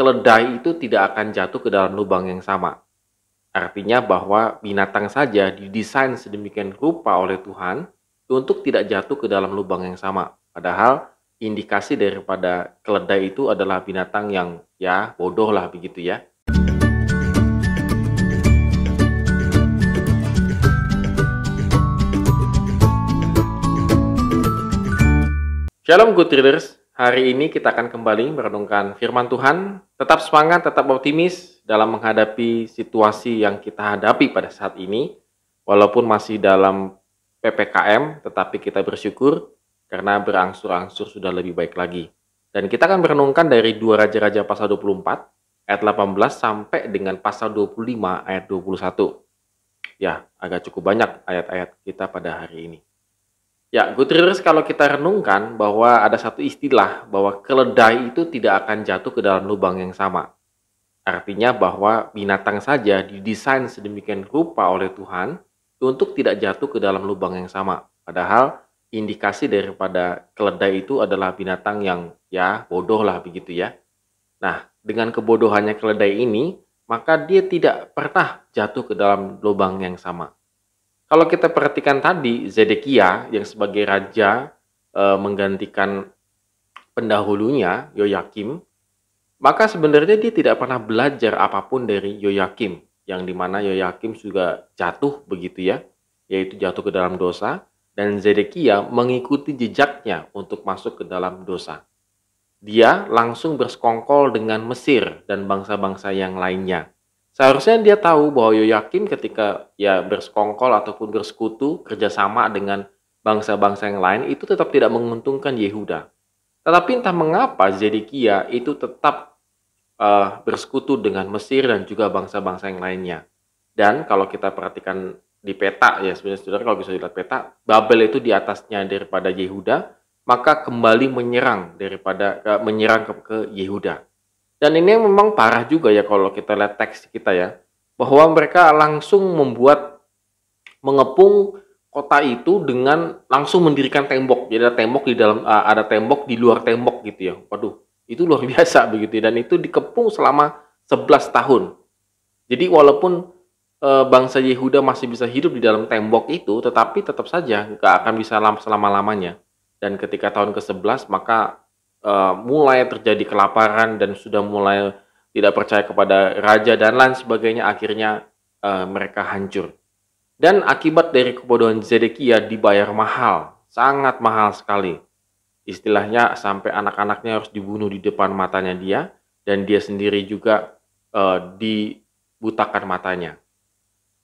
keledai itu tidak akan jatuh ke dalam lubang yang sama. Artinya bahwa binatang saja didesain sedemikian rupa oleh Tuhan untuk tidak jatuh ke dalam lubang yang sama. Padahal indikasi daripada keledai itu adalah binatang yang ya bodoh lah begitu ya. Shalom good readers, hari ini kita akan kembali merenungkan firman Tuhan. Tetap semangat, tetap optimis dalam menghadapi situasi yang kita hadapi pada saat ini. Walaupun masih dalam PPKM, tetapi kita bersyukur karena berangsur-angsur sudah lebih baik lagi. Dan kita akan merenungkan dari 2 Raja-Raja pasal 24 ayat 18 sampai dengan pasal 25 ayat 21. Ya, agak cukup banyak ayat-ayat kita pada hari ini. Ya, good readers, kalau kita renungkan bahwa ada satu istilah bahwa keledai itu tidak akan jatuh ke dalam lubang yang sama. Artinya bahwa binatang saja didesain sedemikian rupa oleh Tuhan untuk tidak jatuh ke dalam lubang yang sama. Padahal indikasi daripada keledai itu adalah binatang yang ya bodoh lah begitu ya. Nah, dengan kebodohannya keledai ini, maka dia tidak pernah jatuh ke dalam lubang yang sama. Kalau kita perhatikan tadi, Zedekia yang sebagai raja menggantikan pendahulunya, Yoyakim, maka sebenarnya dia tidak pernah belajar apapun dari Yoyakim, yang dimana Yoyakim juga jatuh begitu ya, yaitu jatuh ke dalam dosa, dan Zedekia mengikuti jejaknya untuk masuk ke dalam dosa. Dia langsung bersekongkol dengan Mesir dan bangsa-bangsa yang lainnya. Seharusnya dia tahu bahwa Yoyakim ketika ya bersekongkol ataupun bersekutu kerjasama dengan bangsa-bangsa yang lain itu tetap tidak menguntungkan Yehuda. Tetapi entah mengapa Zedekia itu tetap bersekutu dengan Mesir dan juga bangsa-bangsa yang lainnya. Dan kalau kita perhatikan di peta ya sebenarnya saudara, kalau bisa dilihat peta, Babel itu di atasnya daripada Yehuda, maka kembali menyerang ke Yehuda. Dan ini memang parah juga ya kalau kita lihat teks kita ya, bahwa mereka langsung mengepung kota itu dengan langsung mendirikan tembok. Jadi ada tembok di dalam, ada tembok di luar tembok gitu ya. Waduh, itu luar biasa begitu ya. Dan itu dikepung selama 11 tahun. Jadi walaupun bangsa Yehuda masih bisa hidup di dalam tembok itu, tetapi tetap saja nggak akan bisa selama-lamanya. Dan ketika tahun ke-11 maka mulai terjadi kelaparan dan sudah mulai tidak percaya kepada raja dan lain sebagainya, akhirnya mereka hancur. Dan akibat dari kebodohan Zedekia dibayar mahal, sangat mahal sekali. Istilahnya sampai anak-anaknya harus dibunuh di depan matanya dia, dan dia sendiri juga dibutakan matanya.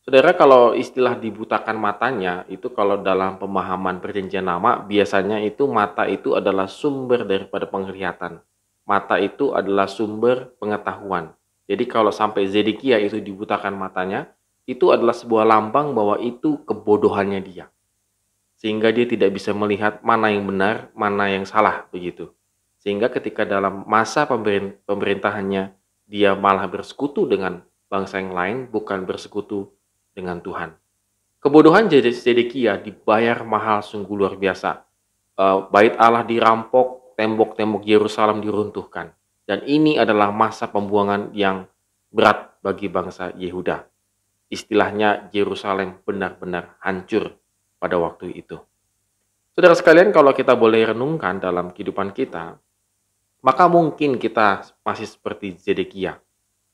Saudara, kalau istilah dibutakan matanya, itu kalau dalam pemahaman perjanjian lama, biasanya itu mata itu adalah sumber daripada penglihatan. Mata itu adalah sumber pengetahuan. Jadi kalau sampai Zedekia itu dibutakan matanya, itu adalah sebuah lambang bahwa itu kebodohannya dia. Sehingga dia tidak bisa melihat mana yang benar, mana yang salah, begitu. Sehingga ketika dalam masa pemerintahannya, dia malah bersekutu dengan bangsa yang lain, bukan bersekutu dengan Tuhan. Kebodohan Zedekia dibayar mahal sungguh luar biasa. Bait Allah dirampok, tembok-tembok Yerusalem diruntuhkan. Dan ini adalah masa pembuangan yang berat bagi bangsa Yehuda. Istilahnya Yerusalem benar-benar hancur pada waktu itu. Saudara sekalian, kalau kita boleh renungkan dalam kehidupan kita, maka mungkin kita masih seperti Zedekia.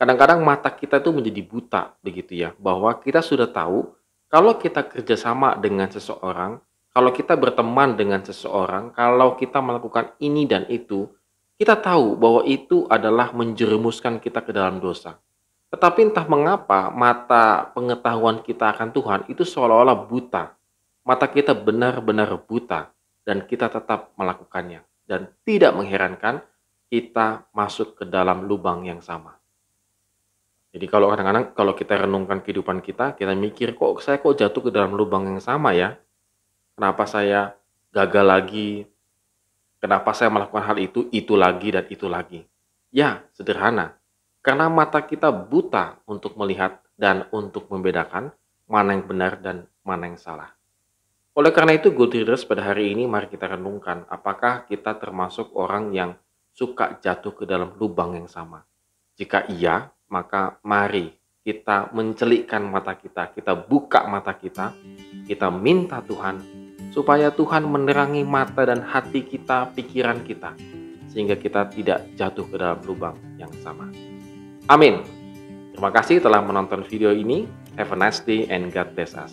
Kadang-kadang mata kita itu menjadi buta begitu ya, bahwa kita sudah tahu kalau kita kerjasama dengan seseorang, kalau kita berteman dengan seseorang, kalau kita melakukan ini dan itu, kita tahu bahwa itu adalah menjerumuskan kita ke dalam dosa. Tetapi entah mengapa mata pengetahuan kita akan Tuhan itu seolah-olah buta. Mata kita benar-benar buta dan kita tetap melakukannya. Dan tidak mengherankan kita masuk ke dalam lubang yang sama. Jadi kalau kadang-kadang kalau kita renungkan kehidupan kita, kita mikir saya kok jatuh ke dalam lubang yang sama ya? Kenapa saya gagal lagi? Kenapa saya melakukan hal itu lagi dan itu lagi? Ya, sederhana. Karena mata kita buta untuk melihat dan untuk membedakan mana yang benar dan mana yang salah. Oleh karena itu, good readers, pada hari ini mari kita renungkan apakah kita termasuk orang yang suka jatuh ke dalam lubang yang sama. Jika iya, maka mari kita mencelikkan mata kita buka mata kita minta Tuhan supaya Tuhan menerangi mata dan hati kita, pikiran kita, sehingga kita tidak jatuh ke dalam lubang yang sama. Amin. Terima kasih telah menonton video ini. Have a nice day and God bless us.